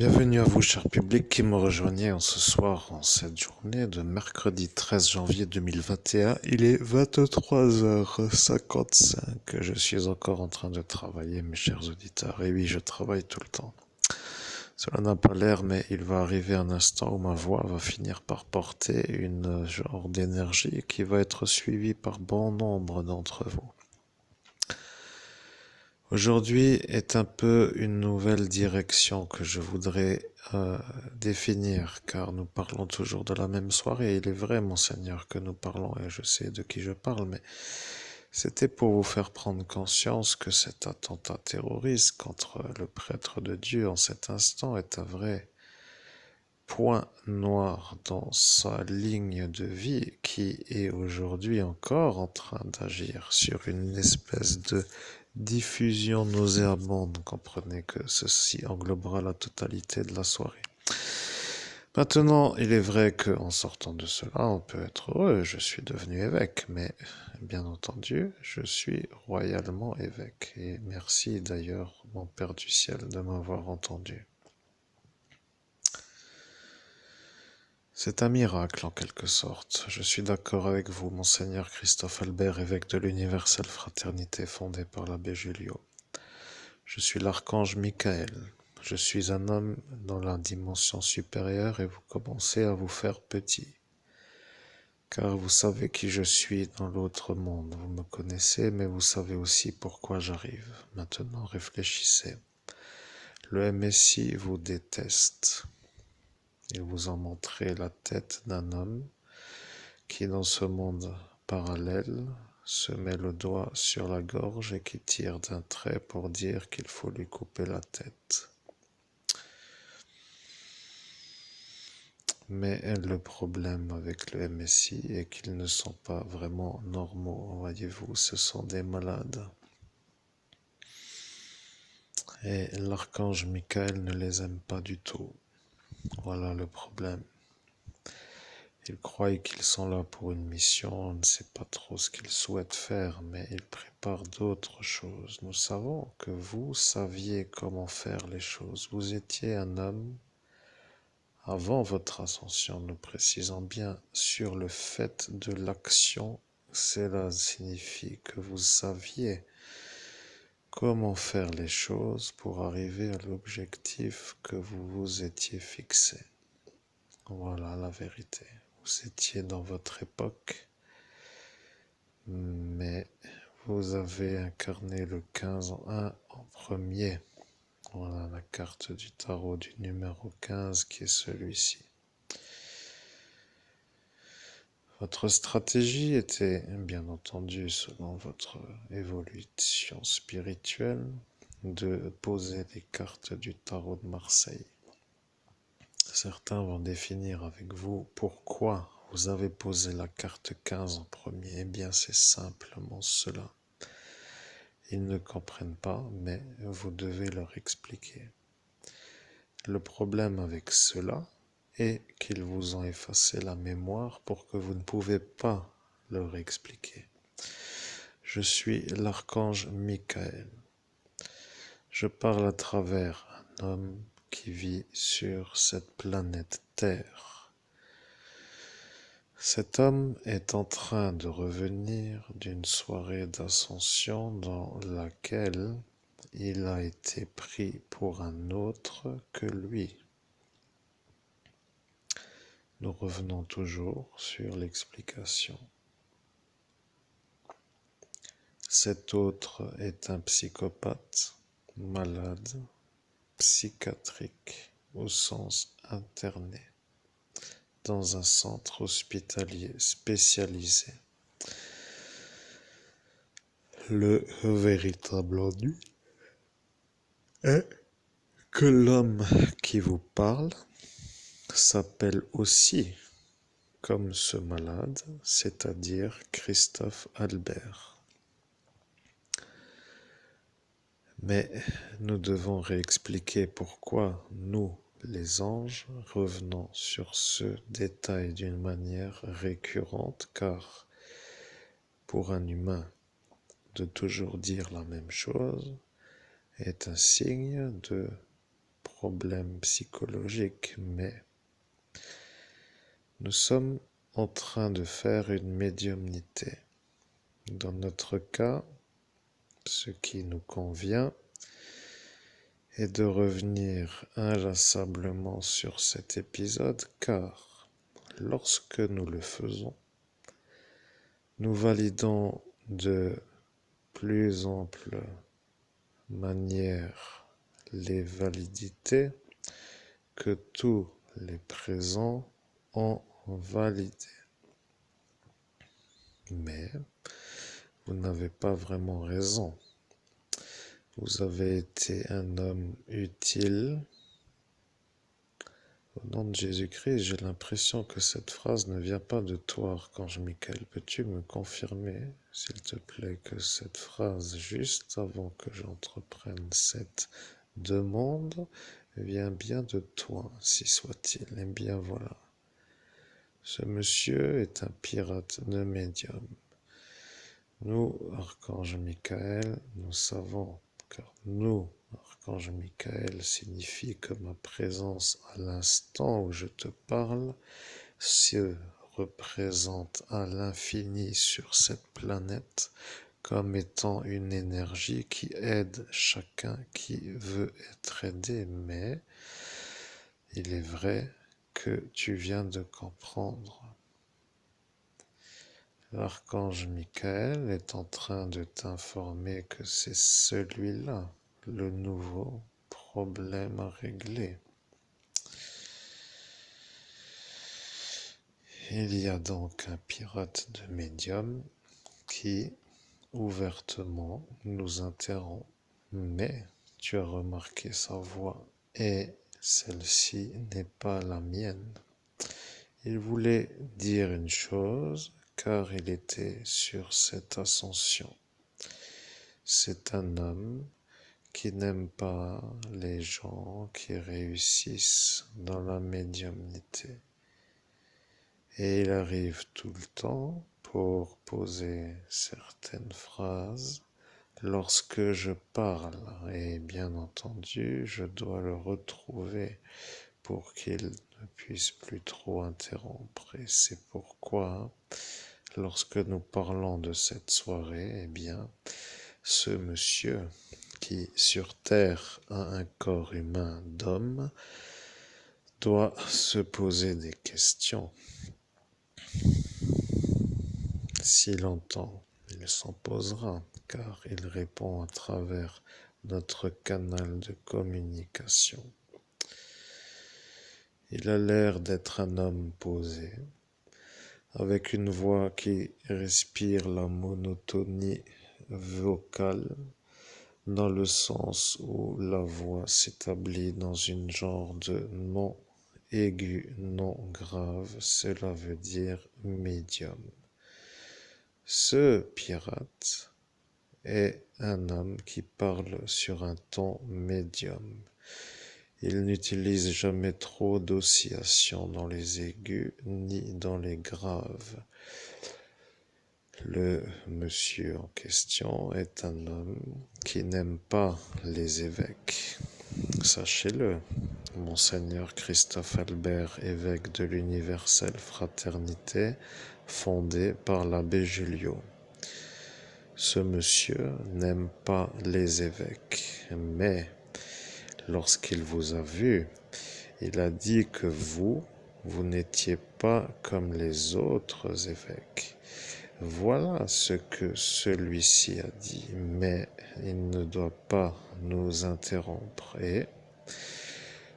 Bienvenue à vous, cher public, qui me rejoignez en ce soir, en cette journée de mercredi 13 janvier 2021. Il est 23h55. Je suis encore en train de travailler, mes chers auditeurs. Et oui, je travaille tout le temps. Cela n'a pas l'air, mais il va arriver un instant où ma voix va finir par porter une genre d'énergie qui va être suivie par bon nombre d'entre vous. Aujourd'hui est un peu une nouvelle direction que je voudrais définir, car nous parlons toujours de la même soirée. Il est vrai, monseigneur, que nous parlons, et je sais de qui je parle, mais c'était pour vous faire prendre conscience que cet attentat terroriste contre le prêtre de Dieu en cet instant est un vrai point noir dans sa ligne de vie qui est aujourd'hui encore en train d'agir sur une espèce de diffusion nauséabonde. Comprenez que ceci englobera la totalité de la soirée. Maintenant, il est vrai qu'en sortant de cela, on peut être heureux. Je suis devenu évêque, mais bien entendu, je suis royalement évêque. Et merci d'ailleurs, mon Père du ciel, de m'avoir entendu. C'est un miracle en quelque sorte. Je suis d'accord avec vous, monseigneur Christophe Albert, évêque de l'Universelle Fraternité fondée par l'abbé Julio. Je suis l'archange Michael. Je suis un homme dans la dimension supérieure et vous commencez à vous faire petit. Car vous savez qui je suis dans l'autre monde. Vous me connaissez, mais vous savez aussi pourquoi j'arrive. Maintenant, réfléchissez. Le MSI vous déteste. Il vous a montré la tête d'un homme qui, dans ce monde parallèle, se met le doigt sur la gorge et qui tire d'un trait pour dire qu'il faut lui couper la tête. Mais le problème avec le MSI est qu'ils ne sont pas vraiment normaux, voyez-vous, ce sont des malades. Et l'archange Michael ne les aime pas du tout. Voilà le problème. Ils croient qu'ils sont là pour une mission, on ne sait pas trop ce qu'ils souhaitent faire, mais ils préparent d'autres choses. Nous savons que vous saviez comment faire les choses. Vous étiez un homme avant votre ascension, nous précisons bien sur le fait de l'action. Cela signifie que vous saviez comment faire les choses pour arriver à l'objectif que vous vous étiez fixé. Voilà la vérité. Vous étiez dans votre époque, mais vous avez incarné le 15 en 1 en premier. Voilà la carte du tarot du numéro 15 qui est celui-ci. Votre stratégie était, bien entendu, selon votre évolution spirituelle, de poser les cartes du tarot de Marseille. Certains vont définir avec vous pourquoi vous avez posé la carte 15 en premier. Eh bien, c'est simplement cela. Ils ne comprennent pas, mais vous devez leur expliquer. Le problème avec cela est qu'ils vous ont effacé la mémoire pour que vous ne pouvez pas leur expliquer. Je suis l'archange Michael. Je parle à travers un homme qui vit sur cette planète Terre. Cet homme est en train de revenir d'une soirée d'ascension dans laquelle il a été pris pour un autre que lui. Nous revenons toujours sur l'explication. Cet autre est un psychopathe, malade, psychiatrique au sens interné, dans un centre hospitalier spécialisé. Le véritable ennui est que l'homme qui vous parle s'appelle aussi comme ce malade, c'est-à-dire Christophe Albert. Mais nous devons réexpliquer pourquoi nous, les anges, revenons sur ce détail d'une manière récurrente, car pour un humain, de toujours dire la même chose est un signe de problème psychologique, mais nous sommes en train de faire une médiumnité. Dans notre cas, ce qui nous convient est de revenir inlassablement sur cet épisode, car lorsque nous le faisons, nous validons de plus ample manière les validités que tous les présents ont validées. Mais vous n'avez pas vraiment raison. Vous avez été un homme utile. Au nom de Jésus-Christ, j'ai l'impression que cette phrase ne vient pas de toi, Archange Michael. Peux-tu me confirmer, s'il te plaît, que cette phrase, juste avant que j'entreprenne cette demande, vient bien de toi, si soit-il. Eh bien voilà. Ce monsieur est un pirate de médium. Nous, Archange Michael, nous savons, car nous, Archange Michael, signifie que ma présence à l'instant où je te parle se représente à l'infini sur cette planète comme étant une énergie qui aide chacun qui veut être aidé. Mais il est vrai que tu viens de comprendre. L'archange Michael est en train de t'informer que c'est celui-là, le nouveau problème à régler. Il y a donc un pirate de médium qui, ouvertement, nous interrompt. Mais tu as remarqué sa voix et celle-ci n'est pas la mienne. Il voulait dire une chose car il était sur cette ascension. C'est un homme qui n'aime pas les gens qui réussissent dans la médiumnité. Et il arrive tout le temps pour poser certaines phrases lorsque je parle. Et bien entendu, je dois le retrouver pour qu'il ne puisse plus trop interrompre. Et c'est pourquoi, lorsque nous parlons de cette soirée, eh bien, ce monsieur qui sur Terre a un corps humain d'homme doit se poser des questions. S'il entend, il s'en posera, car il répond à travers notre canal de communication. Il a l'air d'être un homme posé, avec une voix qui respire la monotonie vocale, dans le sens où la voix s'établit dans une genre de non aigu, non grave, cela veut dire médium. Ce pirate est un homme qui parle sur un ton médium. Il n'utilise jamais trop d'oscillations dans les aigus ni dans les graves. Le monsieur en question est un homme qui n'aime pas les évêques. Sachez-le, Monseigneur Christophe Albert, évêque de l'Universelle Fraternité, fondée par l'abbé Julio. Ce monsieur n'aime pas les évêques, mais lorsqu'il vous a vu, il a dit que vous n'étiez pas comme les autres évêques. Voilà ce que celui-ci a dit, mais il ne doit pas nous interrompre. Et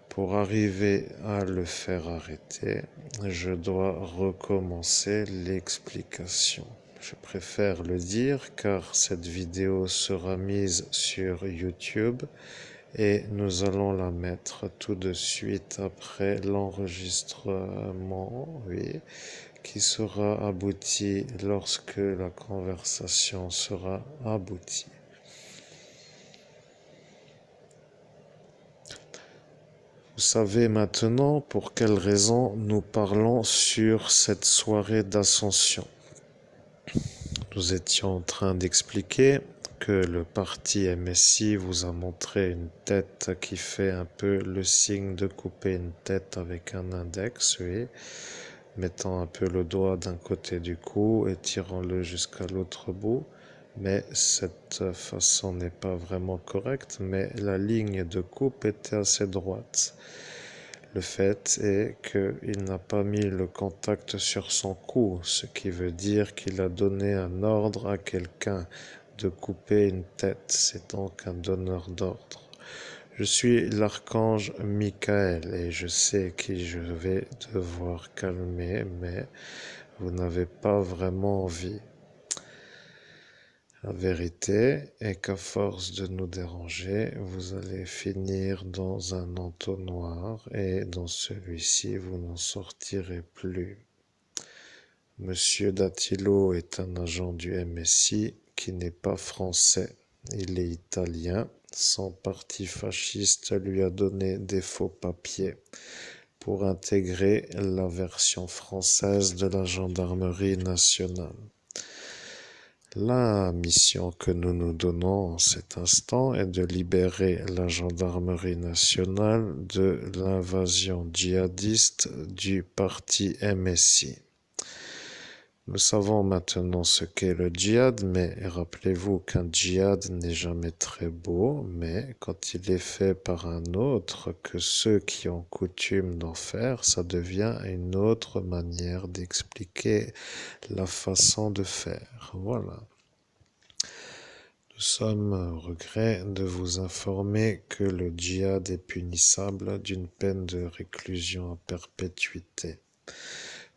pour arriver à le faire arrêter, je dois recommencer l'explication. Je préfère le dire car cette vidéo sera mise sur YouTube et nous allons la mettre tout de suite après l'enregistrement, oui, qui sera abouti lorsque la conversation sera aboutie. Vous savez maintenant pour quelle raison nous parlons sur cette soirée d'ascension. Nous étions en train d'expliquer que le parti MSI vous a montré une tête qui fait un peu le signe de couper une tête avec un index, oui, mettant un peu le doigt d'un côté du cou et tirant-le jusqu'à l'autre bout. Mais cette façon n'est pas vraiment correcte, mais la ligne de coupe était assez droite. Le fait est qu'il n'a pas mis le contact sur son cou, ce qui veut dire qu'il a donné un ordre à quelqu'un de couper une tête. C'est donc un donneur d'ordre. Je suis l'archange Michael et je sais qui je vais devoir calmer, mais vous n'avez pas vraiment envie. La vérité est qu'à force de nous déranger, vous allez finir dans un entonnoir et dans celui-ci, vous n'en sortirez plus. Monsieur Dattilo est un agent du MSI qui n'est pas français. Il est italien. Son parti fasciste lui a donné des faux papiers pour intégrer la version française de la gendarmerie nationale. La mission que nous nous donnons en cet instant est de libérer la gendarmerie nationale de l'invasion djihadiste du parti MSI. Nous savons maintenant ce qu'est le djihad, mais rappelez-vous qu'un djihad n'est jamais très beau, mais quand il est fait par un autre que ceux qui ont coutume d'en faire, ça devient une autre manière d'expliquer la façon de faire. Voilà. Nous sommes au regret de vous informer que le djihad est punissable d'une peine de réclusion à perpétuité.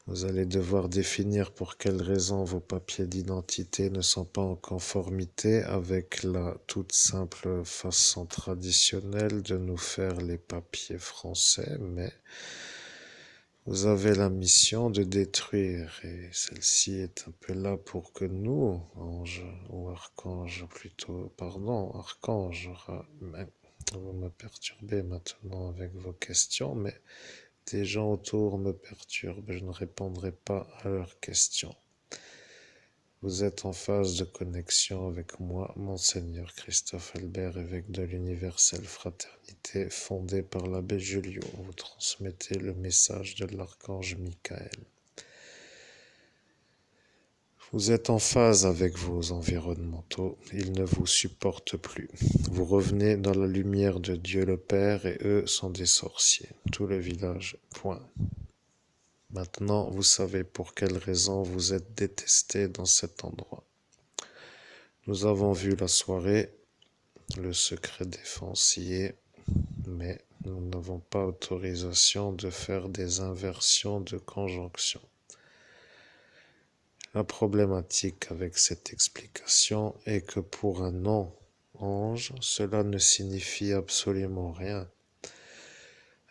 Vous allez devoir définir pour quelles raisons vos papiers d'identité ne sont pas en conformité avec la toute simple façon traditionnelle de nous faire les papiers français, mais vous avez la mission de détruire et celle-ci est un peu là pour que nous, ange ou archange plutôt, pardon, archange, vous me perturbez maintenant avec vos questions, mais des gens autour me perturbent, je ne répondrai pas à leurs questions. Vous êtes en phase de connexion avec moi, Monseigneur Christophe Albert, évêque de l'Universelle Fraternité, fondée par l'abbé Julio. Vous transmettez le message de l'archange Michael. Vous êtes en phase avec vos environnementaux, ils ne vous supportent plus. Vous revenez dans la lumière de Dieu le Père et eux sont des sorciers. Tout le village, point. Maintenant, vous savez pour quelle raison vous êtes détesté dans cet endroit. Nous avons vu la soirée, le secret défense y est, mais nous n'avons pas autorisation de faire des inversions de conjonction. La problématique avec cette explication est que pour un non-ange, cela ne signifie absolument rien.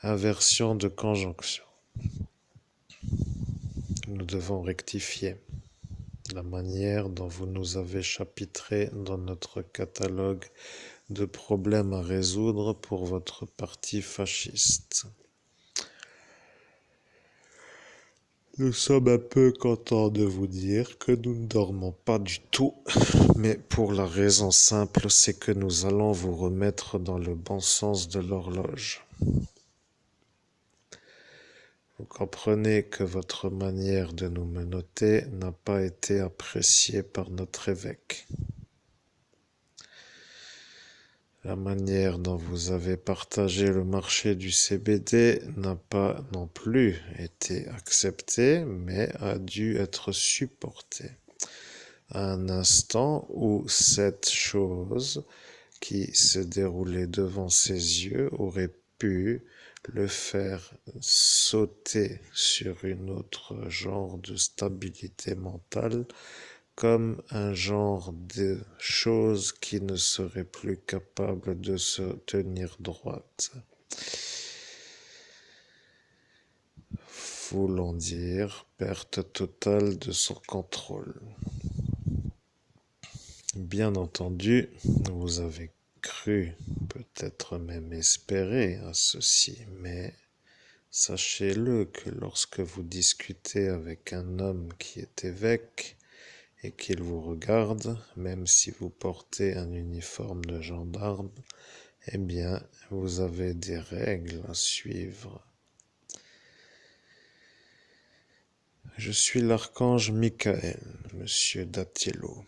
Inversion de conjonction. Nous devons rectifier la manière dont vous nous avez chapitré dans notre catalogue de problèmes à résoudre pour votre parti fasciste. Nous sommes un peu contents de vous dire que nous ne dormons pas du tout, mais pour la raison simple, c'est que nous allons vous remettre dans le bon sens de l'horloge. Vous comprenez que votre manière de nous menotter n'a pas été appréciée par notre évêque. La manière dont vous avez partagé le marché du CBD n'a pas non plus été acceptée, mais a dû être supportée. À un instant où cette chose qui se déroulait devant ses yeux aurait pu le faire sauter sur une autre genre de stabilité mentale, comme un genre de chose qui ne serait plus capable de se tenir droite. Voulant dire perte totale de son contrôle. Bien entendu, vous avez cru, peut-être même espéré à ceci, mais sachez-le que lorsque vous discutez avec un homme qui est évêque, et qu'il vous regarde, même si vous portez un uniforme de gendarme, eh bien, vous avez des règles à suivre. Je suis l'archange Michael, monsieur Datiello.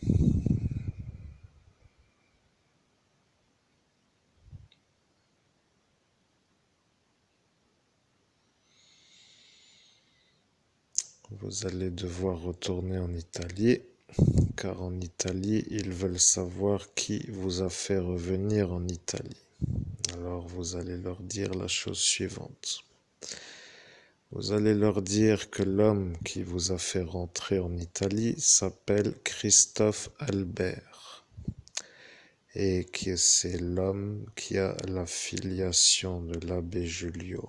Vous allez devoir retourner en Italie, car en Italie, ils veulent savoir qui vous a fait revenir en Italie. Alors vous allez leur dire la chose suivante. Vous allez leur dire que l'homme qui vous a fait rentrer en Italie s'appelle Christophe Albert et que c'est l'homme qui a la filiation de l'abbé Julio.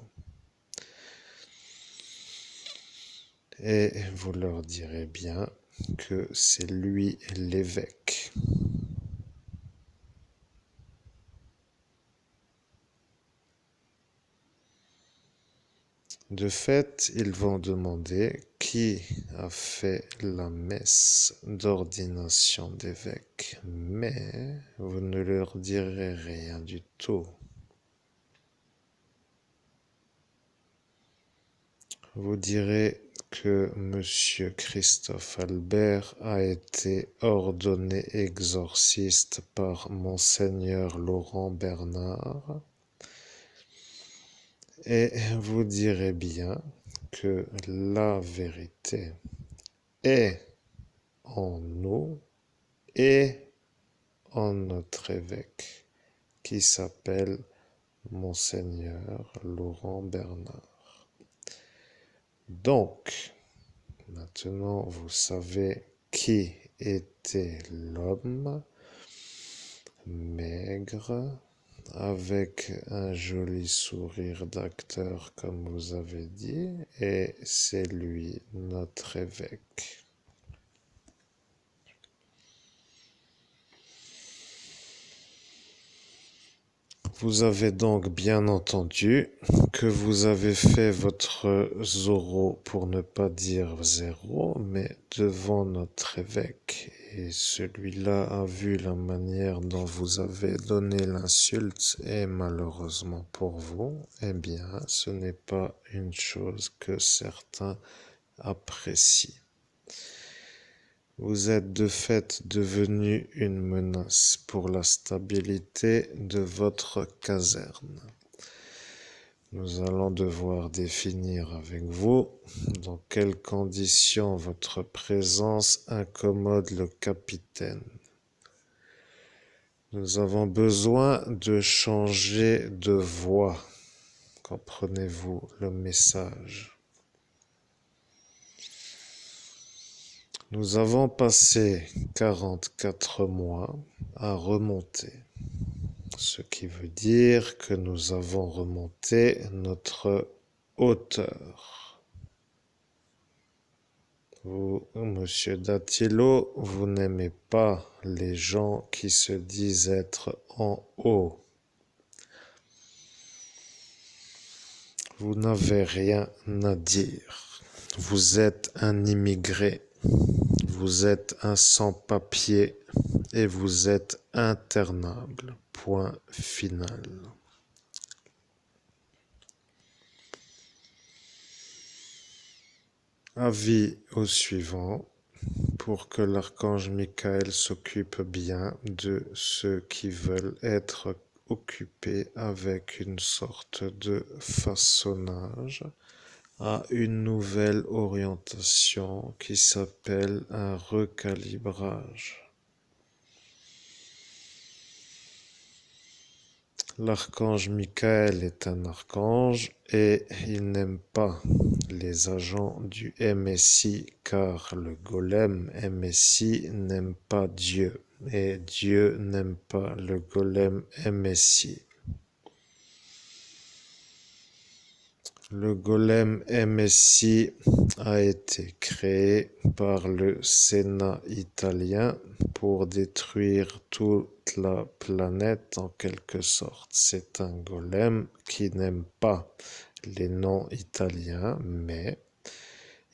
Et vous leur direz bien que c'est lui l'évêque. De fait, ils vont demander qui a fait la messe d'ordination d'évêque, mais vous ne leur direz rien du tout. Vous direz que Monsieur Christophe Albert a été ordonné exorciste par Monseigneur Laurent Bernard, et vous direz bien que la vérité est en nous et en notre évêque qui s'appelle Monseigneur Laurent Bernard. Donc, maintenant vous savez qui était l'homme maigre avec un joli sourire d'acteur comme vous avez dit, et c'est lui notre évêque. Vous avez donc bien entendu que vous avez fait votre zoro, pour ne pas dire zéro, mais devant notre évêque. Et celui-là a vu la manière dont vous avez donné l'insulte et malheureusement pour vous, eh bien, ce n'est pas une chose que certains apprécient. Vous êtes de fait devenu une menace pour la stabilité de votre caserne. Nous allons devoir définir avec vous dans quelles conditions votre présence incommode le capitaine. Nous avons besoin de changer de voix. Comprenez-vous le message? Nous avons passé 44 mois à remonter, ce qui veut dire que nous avons remonté notre hauteur. Vous, monsieur Datiello, vous n'aimez pas les gens qui se disent être en haut. Vous n'avez rien à dire. Vous êtes un immigré. Vous êtes un sans-papier et vous êtes internable. Point final. Avis au suivant, pour que l'archange Michael s'occupe bien de ceux qui veulent être occupés avec une sorte de façonnage à une nouvelle orientation qui s'appelle un recalibrage. L'archange Michael est un archange et il n'aime pas les agents du MSI car le golem MSI n'aime pas Dieu et Dieu n'aime pas le golem MSI. Le golem MSI a été créé par le Sénat italien pour détruire toute la planète en quelque sorte. C'est un golem qui n'aime pas les noms italiens, mais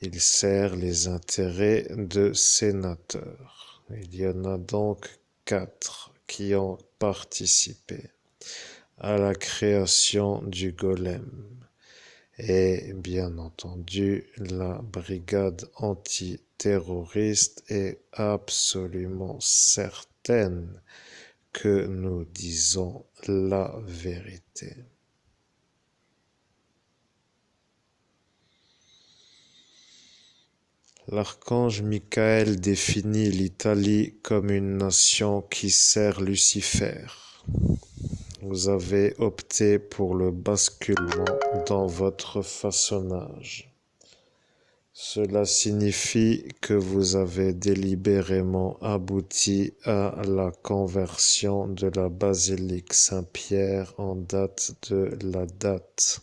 Il sert les intérêts de sénateurs. Il y en a donc 4 qui ont participé à la création du golem. Et bien entendu, la brigade antiterroriste est absolument certaine que nous disons la vérité. L'archange Michael définit l'Italie comme une nation qui sert Lucifer. Vous avez opté pour le basculement dans votre façonnage. Cela signifie que vous avez délibérément abouti à la conversion de la basilique Saint-Pierre en date de la date.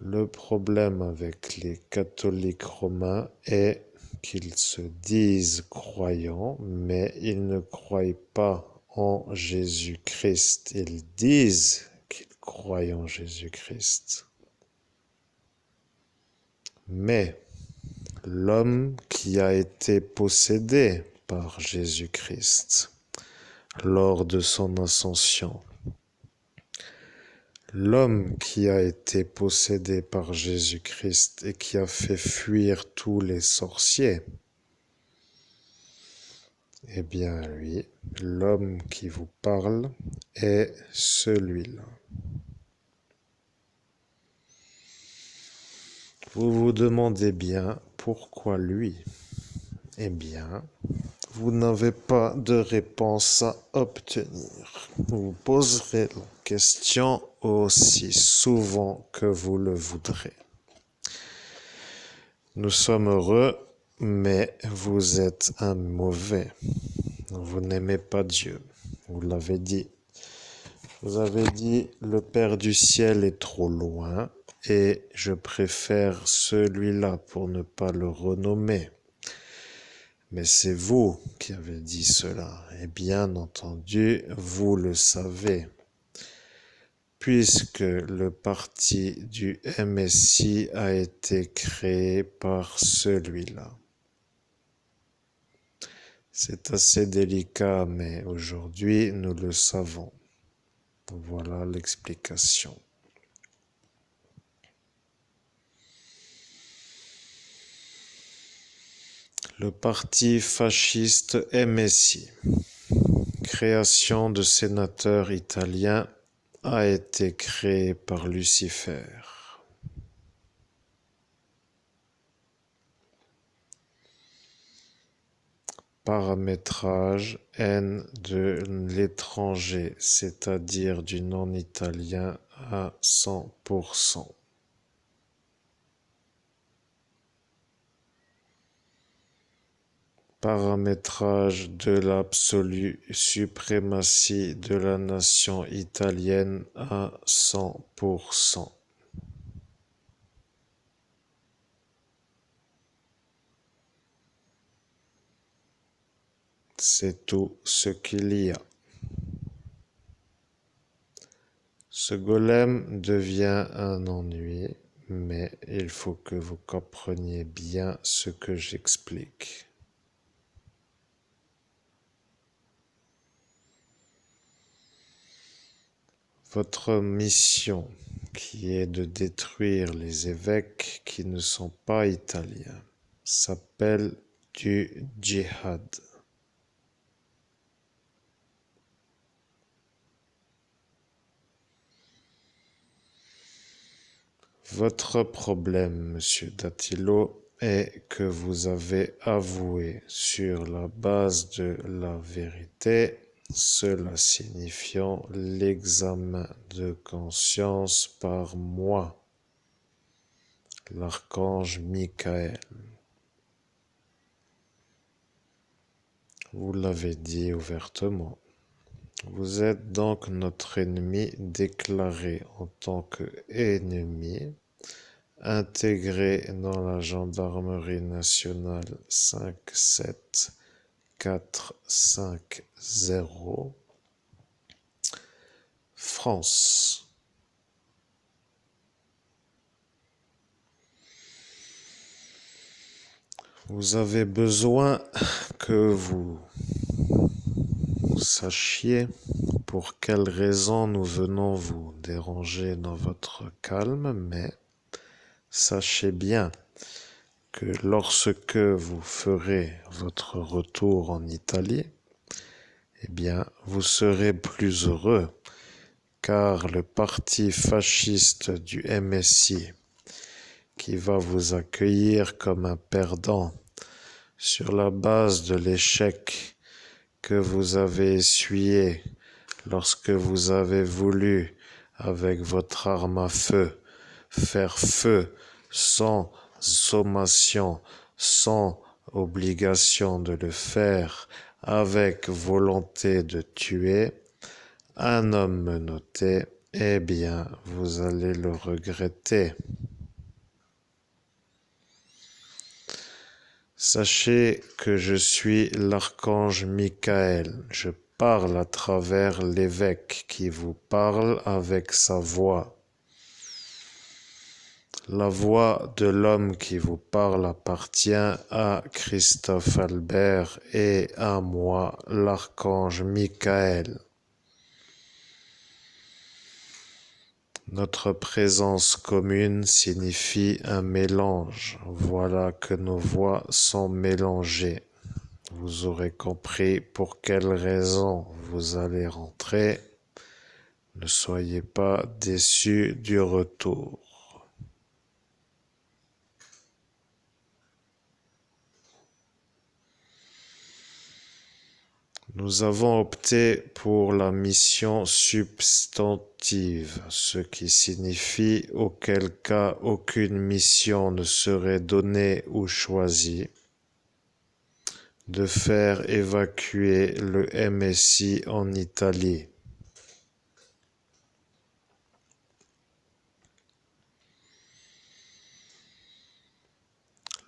Le problème avec les catholiques romains est qu'ils se disent croyants, mais ils ne croient pas en Jésus-Christ. Ils disent qu'ils croient en Jésus-Christ. Mais l'homme qui a été possédé par Jésus-Christ lors de son ascension, l'homme qui a été possédé par Jésus-Christ et qui a fait fuir tous les sorciers, eh bien lui, l'homme qui vous parle est celui-là. Vous vous demandez bien pourquoi lui? Eh bien, vous n'avez pas de réponse à obtenir. Vous poserez la question aussi souvent que vous le voudrez. Nous sommes heureux, mais vous êtes un mauvais. Vous n'aimez pas Dieu. Vous l'avez dit. Vous avez dit, le Père du ciel est trop loin et je préfère celui-là pour ne pas le renommer. Mais c'est vous qui avez dit cela, et bien entendu, vous le savez, puisque le parti du MSI a été créé par celui-là. C'est assez délicat, mais aujourd'hui, nous le savons. Voilà l'explication. Le parti fasciste MSI, création de sénateurs italiens, a été créé par Lucifer. Paramétrage N de l'étranger, c'est-à-dire du non-italien à 100%. Paramétrage de l'absolue suprématie de la nation italienne à 100%. C'est tout ce qu'il y a. Ce golem devient un ennui, mais il faut que vous compreniez bien ce que j'explique. Votre mission, qui est de détruire les évêques qui ne sont pas italiens, s'appelle du djihad. Votre problème, monsieur Dattilo, est que vous avez avoué sur la base de la vérité, cela signifiant l'examen de conscience par moi, l'archange Michael. Vous l'avez dit ouvertement. Vous êtes donc notre ennemi déclaré en tant qu'ennemi, intégré dans la gendarmerie nationale 57450, France. Vous avez besoin que vous sachiez pour quelles raisons nous venons vous déranger dans votre calme, mais sachez bien que lorsque vous ferez votre retour en Italie, eh bien, vous serez plus heureux, car le parti fasciste du MSI, qui va vous accueillir comme un perdant sur la base de l'échec que vous avez essuyé lorsque vous avez voulu, avec votre arme à feu, faire feu sans sommation, sans obligation de le faire, avec volonté de tuer, un homme menotté, eh bien, vous allez le regretter. Sachez que je suis l'archange Michael. Je parle à travers l'évêque qui vous parle avec sa voix. La voix de l'homme qui vous parle appartient à Christophe Albert et à moi, l'archange Michael. Notre présence commune signifie un mélange. Voilà que nos voix sont mélangées. Vous aurez compris pour quelles raisons vous allez rentrer. Ne soyez pas déçus du retour. Nous avons opté pour la mission substantive, ce qui signifie auquel cas aucune mission ne serait donnée ou choisie, de faire évacuer le MSI en Italie.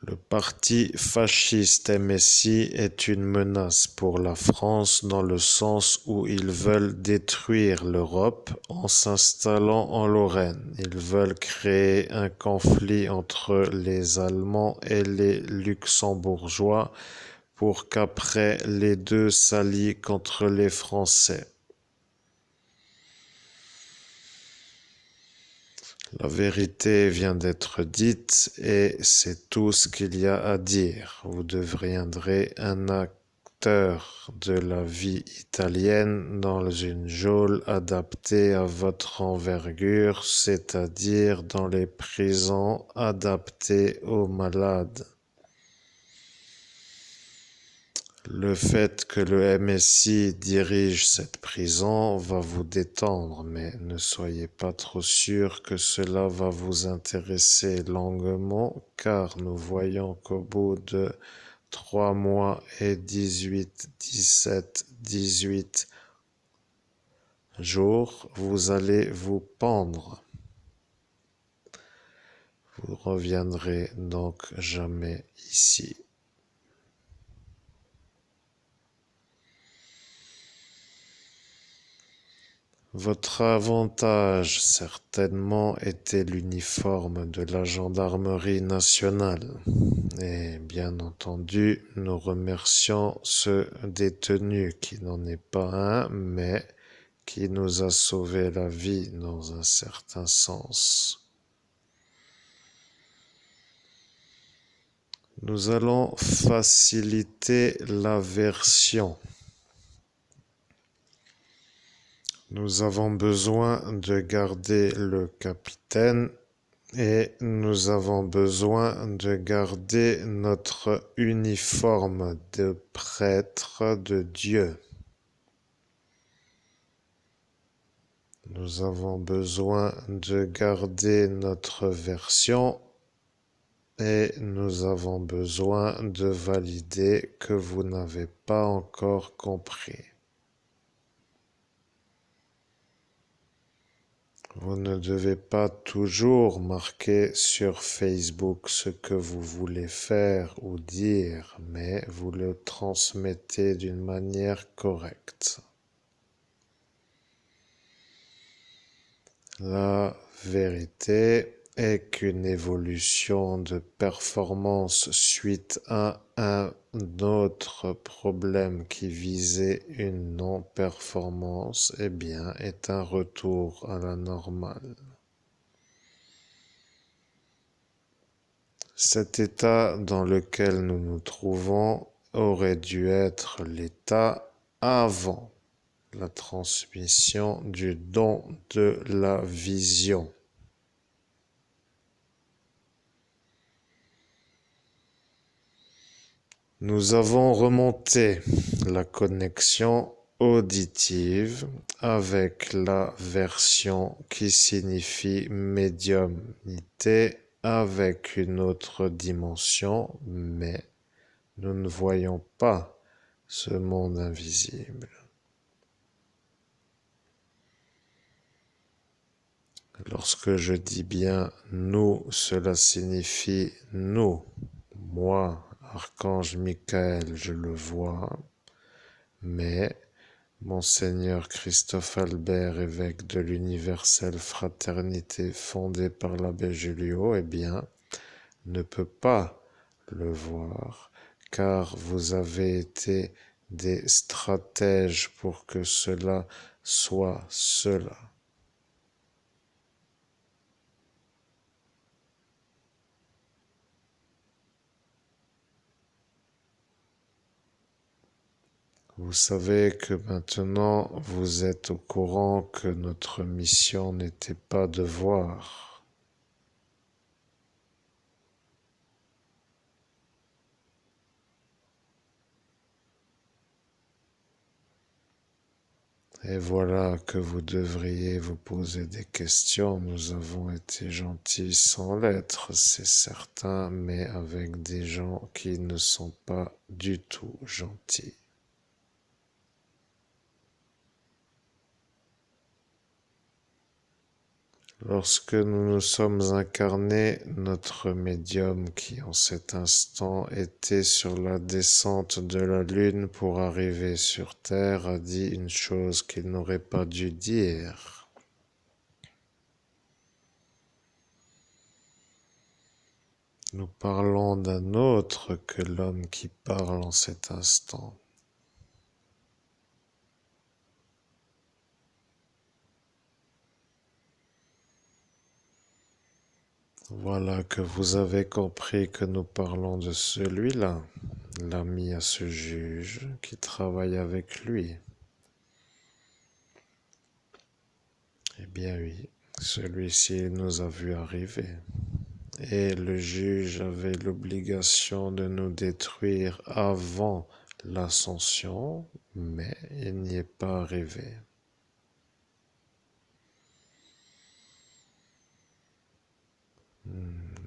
Le parti fasciste MSI est une menace pour la France dans le sens où ils veulent détruire l'Europe en s'installant en Lorraine. Ils veulent créer un conflit entre les Allemands et les Luxembourgeois pour qu'après les deux s'allient contre les Français. La vérité vient d'être dite et c'est tout ce qu'il y a à dire. Vous deviendrez un acteur de la vie italienne dans une geôle adaptée à votre envergure, c'est-à-dire dans les prisons adaptées aux malades. Le fait que le MSI dirige cette prison va vous détendre, mais ne soyez pas trop sûr que cela va vous intéresser longuement, car nous voyons qu'au bout de 3 mois et 18 jours, vous allez vous pendre. Vous reviendrez donc jamais ici. Votre avantage, certainement, était l'uniforme de la gendarmerie nationale. Et bien entendu, nous remercions ce détenu qui n'en est pas un, mais qui nous a sauvé la vie dans un certain sens. Nous allons faciliter l'aversion. Nous avons besoin de garder le capitaine et nous avons besoin de garder notre uniforme de prêtre de Dieu. Nous avons besoin de garder notre version et nous avons besoin de valider que vous n'avez pas encore compris. Vous ne devez pas toujours marquer sur Facebook ce que vous voulez faire ou dire, mais vous le transmettez d'une manière correcte. La vérité est qu'une évolution de performance suite à un autre problème qui visait une non-performance, eh bien, est un retour à la normale. Cet état dans lequel nous nous trouvons aurait dû être l'état avant la transmission du don de la vision. Nous avons remonté la connexion auditive avec la version qui signifie médiumnité avec une autre dimension, mais nous ne voyons pas ce monde invisible. Lorsque je dis bien nous, cela signifie nous. Moi, Archange Michael, je le vois, mais Monseigneur Christophe Albert, évêque de l'Universelle Fraternité fondée par l'abbé Julio, eh bien, ne peut pas le voir, car vous avez été des stratèges pour que cela soit cela. Vous savez que maintenant vous êtes au courant que notre mission n'était pas de voir. Et voilà que vous devriez vous poser des questions. Nous avons été gentils sans l'être, c'est certain, mais avec des gens qui ne sont pas du tout gentils. Lorsque nous nous sommes incarnés, notre médium qui en cet instant était sur la descente de la Lune pour arriver sur Terre a dit une chose qu'il n'aurait pas dû dire. Nous parlons d'un autre que l'homme qui parle en cet instant. Voilà que vous avez compris que nous parlons de celui-là, l'ami à ce juge qui travaille avec lui. Eh bien oui, celui-ci nous a vu arriver. Et le juge avait l'obligation de nous détruire avant l'ascension, mais il n'y est pas arrivé.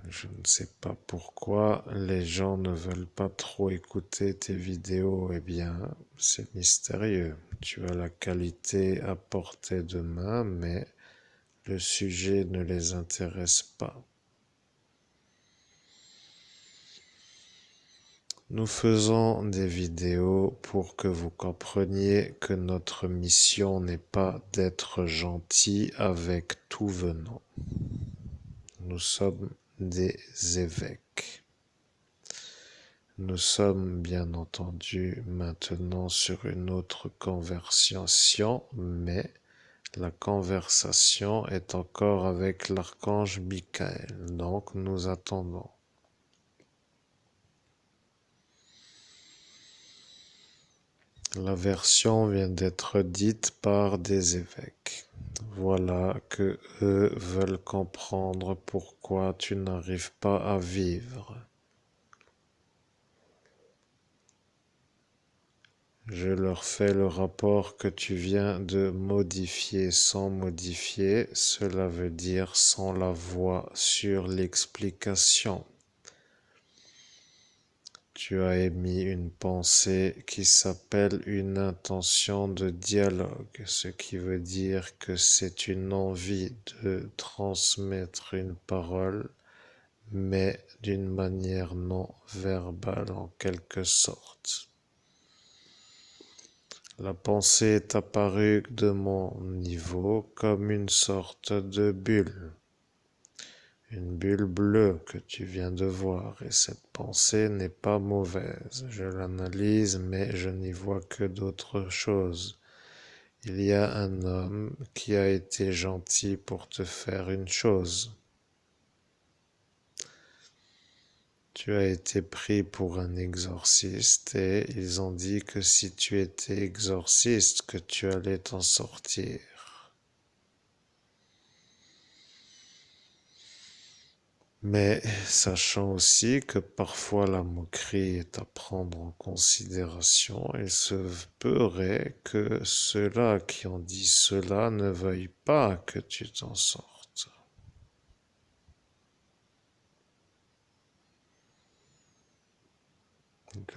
Je ne sais pas pourquoi les gens ne veulent pas trop écouter tes vidéos. Eh bien, c'est mystérieux. Tu as la qualité à portée de main, mais le sujet ne les intéresse pas. Nous faisons des vidéos pour que vous compreniez que notre mission n'est pas d'être gentil avec tout venant. Nous sommes des évêques. Nous sommes bien entendu maintenant sur une autre conversation, mais la conversation est encore avec l'archange Michael, donc nous attendons. La version vient d'être dite par des évêques. Voilà que eux veulent comprendre pourquoi tu n'arrives pas à vivre. Je leur fais le rapport que tu viens de modifier sans modifier, cela veut dire sans la voix sur l'explication. Tu as émis une pensée qui s'appelle une intention de dialogue, ce qui veut dire que c'est une envie de transmettre une parole, mais d'une manière non verbale en quelque sorte. La pensée est apparue de mon niveau comme une sorte de bulle, une bulle bleue que tu viens de voir, et cette pensée n'est pas mauvaise. Je l'analyse, mais je n'y vois que d'autres choses. Il y a un homme qui a été gentil pour te faire une chose. Tu as été pris pour un exorciste et ils ont dit que si tu étais exorciste, que tu allais t'en sortir. Mais sachant aussi que parfois la moquerie est à prendre en considération, il se peut que ceux-là qui ont dit cela ne veuillent pas que tu t'en sortes.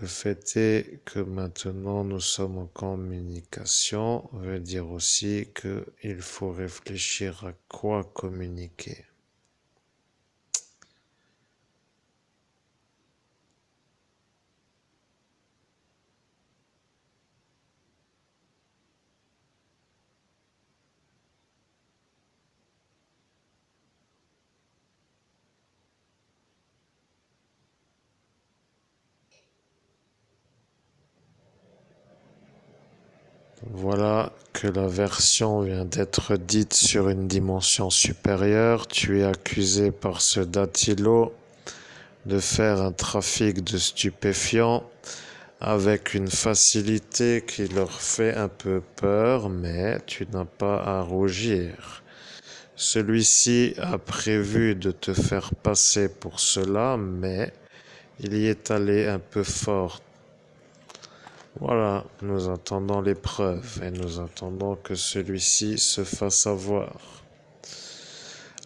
Le fait est que maintenant nous sommes en communication, veut dire aussi qu'il faut réfléchir à quoi communiquer. Voilà que la version vient d'être dite sur une dimension supérieure. Tu es accusé par ce Datilo de faire un trafic de stupéfiants avec une facilité qui leur fait un peu peur, mais tu n'as pas à rougir. Celui-ci a prévu de te faire passer pour cela, mais il y est allé un peu fort. Voilà, nous attendons les preuves et nous attendons que celui-ci se fasse avoir.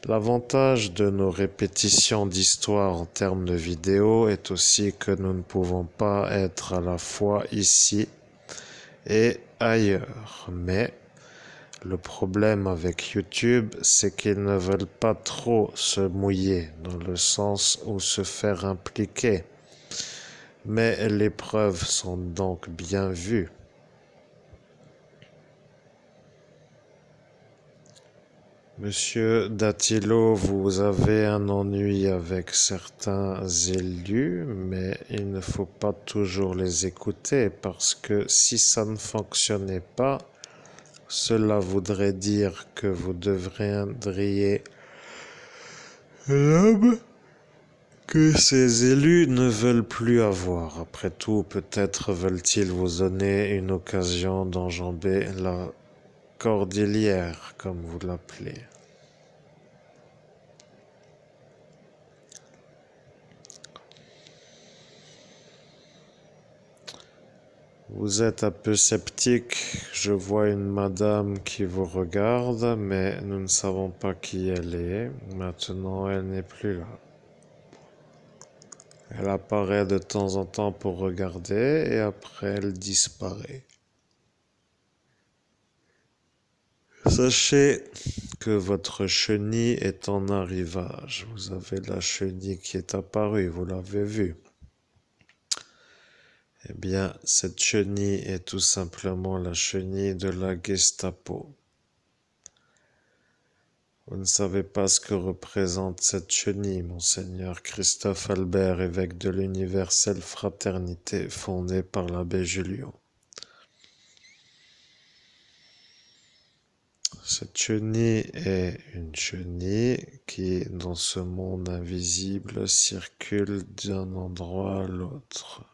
L'avantage de nos répétitions d'histoire en termes de vidéo est aussi que nous ne pouvons pas être à la fois ici et ailleurs. Mais le problème avec YouTube, c'est qu'ils ne veulent pas trop se mouiller, dans le sens où se faire impliquer. Mais les preuves sont donc bien vues. Monsieur Datilo, vous avez un ennui avec certains élus, mais il ne faut pas toujours les écouter parce que si ça ne fonctionnait pas, cela voudrait dire que vous devriez l'homme que ces élus ne veulent plus avoir. Après tout, peut-être veulent-ils vous donner une occasion d'enjamber la cordillère, comme vous l'appelez. Vous êtes un peu sceptique, je vois une madame qui vous regarde, mais nous ne savons pas qui elle est. Maintenant, elle n'est plus là. Elle apparaît de temps en temps pour regarder et après elle disparaît. Sachez que votre chenille est en arrivage. Vous avez la chenille qui est apparue, vous l'avez vue. Eh bien, cette chenille est tout simplement la chenille de la Gestapo. Vous ne savez pas ce que représente cette chenille, monseigneur Christophe Albert, évêque de l'universelle fraternité fondée par l'abbé Julio. Cette chenille est une chenille qui, dans ce monde invisible, circule d'un endroit à l'autre.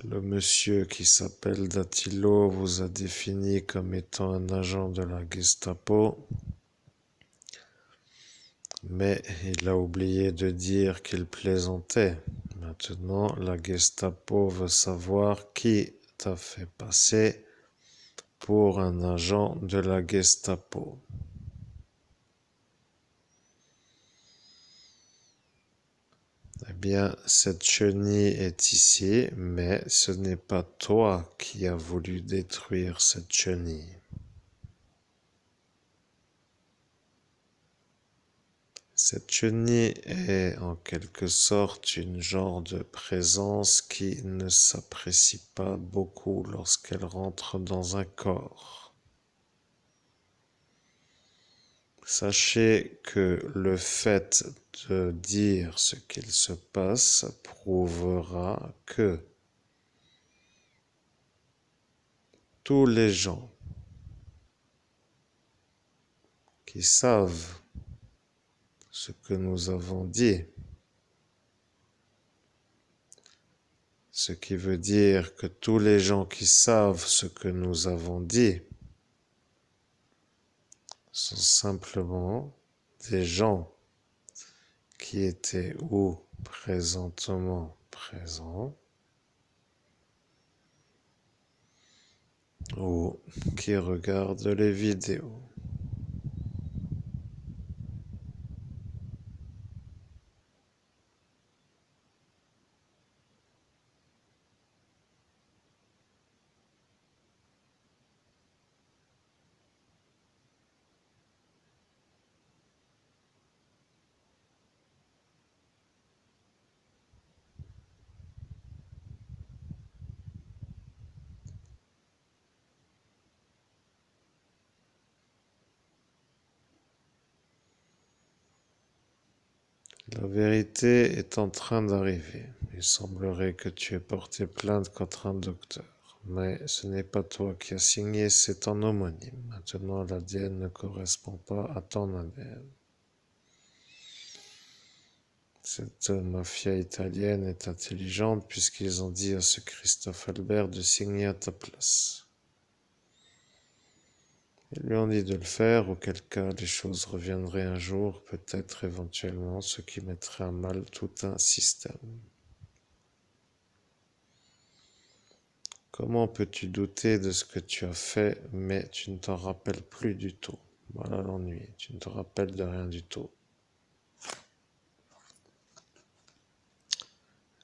Le monsieur qui s'appelle Datilo vous a défini comme étant un agent de la Gestapo, mais il a oublié de dire qu'il plaisantait. Maintenant, la Gestapo veut savoir qui t'a fait passer pour un agent de la Gestapo. Eh bien, cette chenille est ici, mais ce n'est pas toi qui as voulu détruire cette chenille. Cette chenille est en quelque sorte une genre de présence qui ne s'apprécie pas beaucoup lorsqu'elle rentre dans un corps. Sachez que le fait de dire ce qu'il se passe prouvera que tous les gens qui savent ce que nous avons dit, ce qui veut dire que tous les gens qui savent ce que nous avons dit sont simplement des gens qui étaient ou présentement présents ou qui regardent les vidéos. La vérité est en train d'arriver. Il semblerait que tu aies porté plainte contre un docteur. Mais ce n'est pas toi qui as signé, c'est ton homonyme. Maintenant, l'ADN ne correspond pas à ton ADN. Cette mafia italienne est intelligente puisqu'ils ont dit à ce Christophe Albert de signer à ta place. Ils lui ont dit de le faire, auquel cas les choses reviendraient un jour, peut-être éventuellement, ce qui mettrait à mal tout un système. Comment peux-tu douter de ce que tu as fait, mais tu ne t'en rappelles plus du tout? Voilà l'ennui, tu ne te rappelles de rien du tout.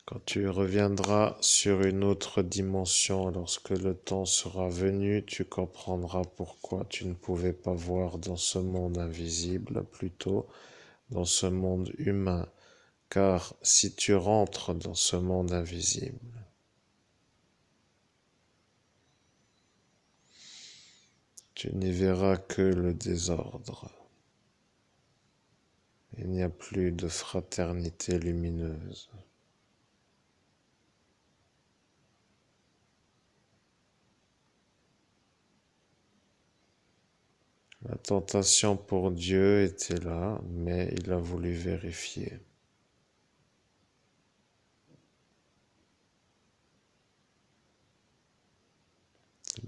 Quand tu reviendras sur une autre dimension, lorsque le temps sera venu, tu comprendras pourquoi tu ne pouvais pas voir dans ce monde invisible, plutôt dans ce monde humain. Car si tu rentres dans ce monde invisible, tu n'y verras que le désordre. Il n'y a plus de fraternité lumineuse. La tentation pour Dieu était là, mais il a voulu vérifier.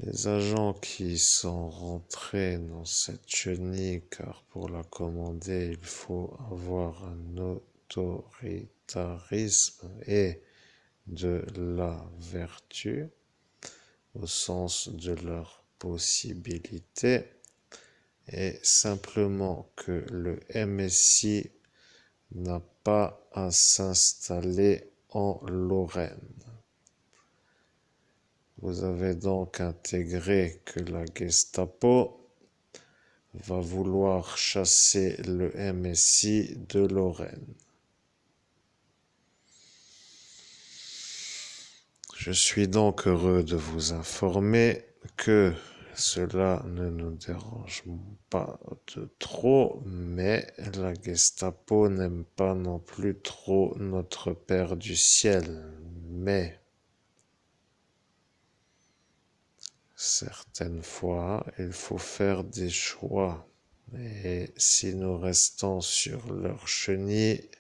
Les agents qui sont rentrés dans cette chenille, car pour la commander, il faut avoir un autoritarisme et de la vertu, au sens de leurs possibilités, et simplement que le MSI n'a pas à s'installer en Lorraine. Vous avez donc intégré que la Gestapo va vouloir chasser le MSI de Lorraine. Je suis donc heureux de vous informer que cela ne nous dérange pas de trop, mais la Gestapo n'aime pas non plus trop notre Père du ciel. Mais certaines fois, il faut faire des choix. Et si nous restons sur leur chenille,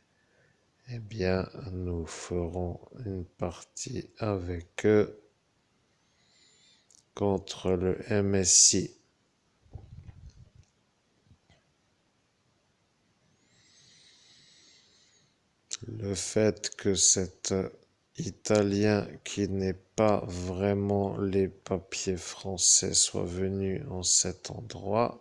eh bien, nous ferons une partie avec eux contre le MSI. Le fait que cet Italien qui n'est pas vraiment les papiers français soit venu en cet endroit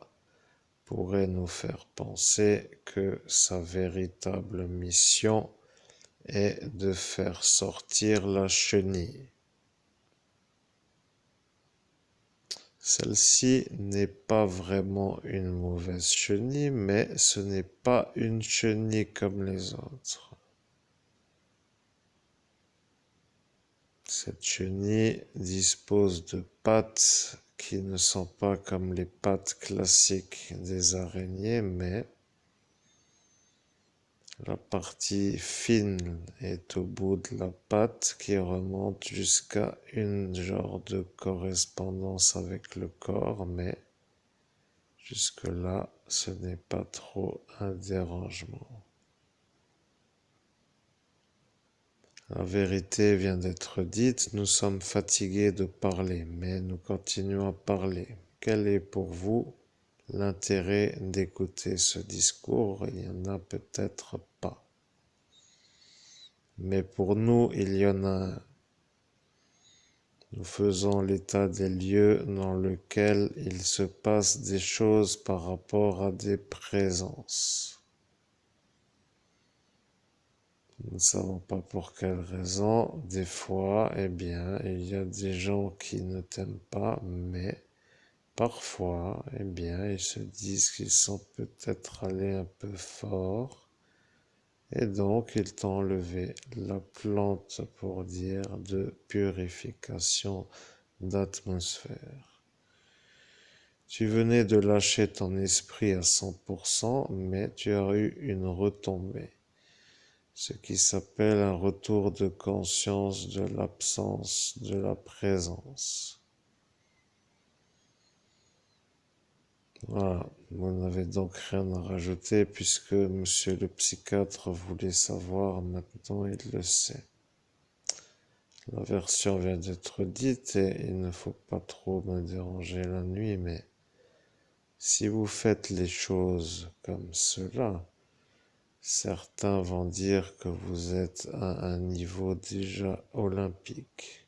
pourrait nous faire penser que sa véritable mission est de faire sortir la chenille. Celle-ci n'est pas vraiment une mauvaise chenille, mais ce n'est pas une chenille comme les autres. Cette chenille dispose de pattes qui ne sont pas comme les pattes classiques des araignées, mais la partie fine est au bout de la patte qui remonte jusqu'à une genre de correspondance avec le corps, mais jusque-là, ce n'est pas trop un dérangement. La vérité vient d'être dite, nous sommes fatigués de parler, mais nous continuons à parler. Quel est pour vous l'intérêt d'écouter ce discours? Il n'y en a peut-être pas. Mais pour nous, il y en a un. Nous faisons l'état des lieux dans lequel il se passe des choses par rapport à des présences. Nous ne savons pas pour quelle raison. Des fois, eh bien, il y a des gens qui ne t'aiment pas, mais parfois, eh bien, ils se disent qu'ils sont peut-être allés un peu fort. Et donc, ils t'ont enlevé la plante pour dire de purification d'atmosphère. Tu venais de lâcher ton esprit à 100%, mais tu as eu une retombée. Ce qui s'appelle un retour de conscience de l'absence de la présence. Voilà, vous n'avez donc rien à rajouter puisque monsieur le psychiatre voulait savoir, maintenant il le sait. La version vient d'être dite et il ne faut pas trop me déranger la nuit, mais si vous faites les choses comme cela, certains vont dire que vous êtes à un niveau déjà olympique.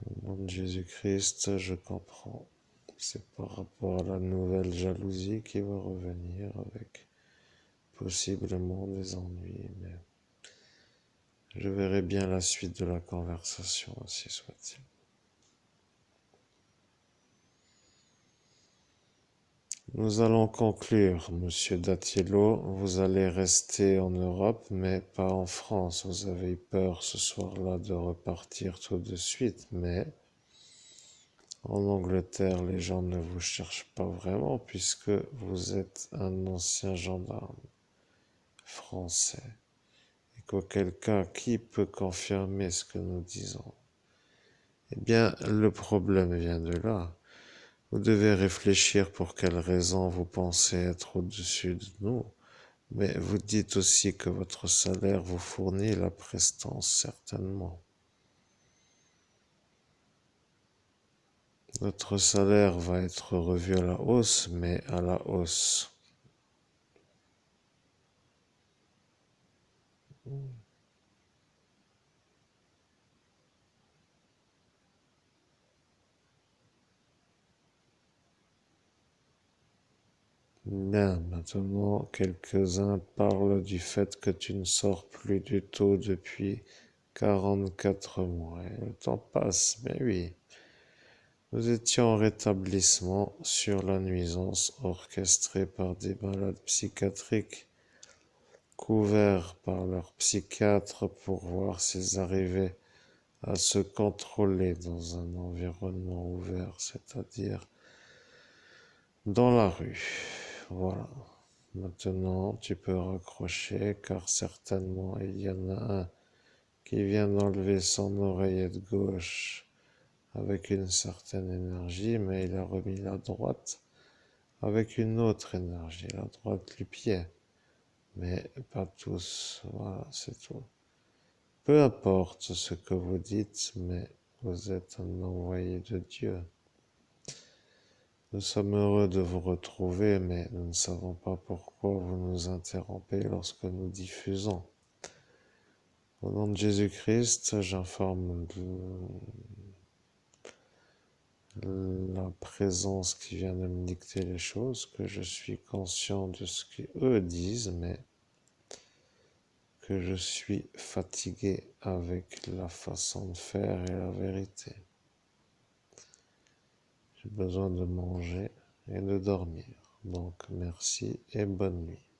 Au nom de Jésus-Christ, je comprends. C'est par rapport à la nouvelle jalousie qui va revenir avec possiblement des ennuis, mais je verrai bien la suite de la conversation, ainsi soit-il. Nous allons conclure, monsieur Datiello. Vous allez rester en Europe, mais pas en France. Vous avez eu peur ce soir-là de repartir tout de suite, mais en Angleterre, les gens ne vous cherchent pas vraiment puisque vous êtes un ancien gendarme français. Et qu'auquel cas, qui peut confirmer ce que nous disons? Eh bien, le problème vient de là. Vous devez réfléchir pour quelles raisons vous pensez être au-dessus de nous. Mais vous dites aussi que votre salaire vous fournit la prestance, certainement. Notre salaire va être revu à la hausse, mais à la hausse. Bien, maintenant, quelques-uns parlent du fait que tu ne sors plus du tout depuis 44 mois. Et le temps passe, mais oui. Nous étions en rétablissement sur la nuisance orchestrée par des malades psychiatriques couverts par leurs psychiatres pour voir s'ils arrivaient à se contrôler dans un environnement ouvert, c'est-à-dire dans la rue. Voilà. Maintenant, tu peux raccrocher car certainement il y en a un qui vient d'enlever son oreillette gauche avec une certaine énergie, mais il a remis la droite avec une autre énergie, la droite du pied. Mais pas tous, voilà, c'est tout. Peu importe ce que vous dites, mais vous êtes un envoyé de Dieu. Nous sommes heureux de vous retrouver, mais nous ne savons pas pourquoi vous nous interrompez lorsque nous diffusons. Au nom de Jésus-Christ, j'informe la présence qui vient de me dicter les choses, que je suis conscient de ce qu'eux disent, mais que je suis fatigué avec la façon de faire et la vérité. J'ai besoin de manger et de dormir. Donc merci et bonne nuit.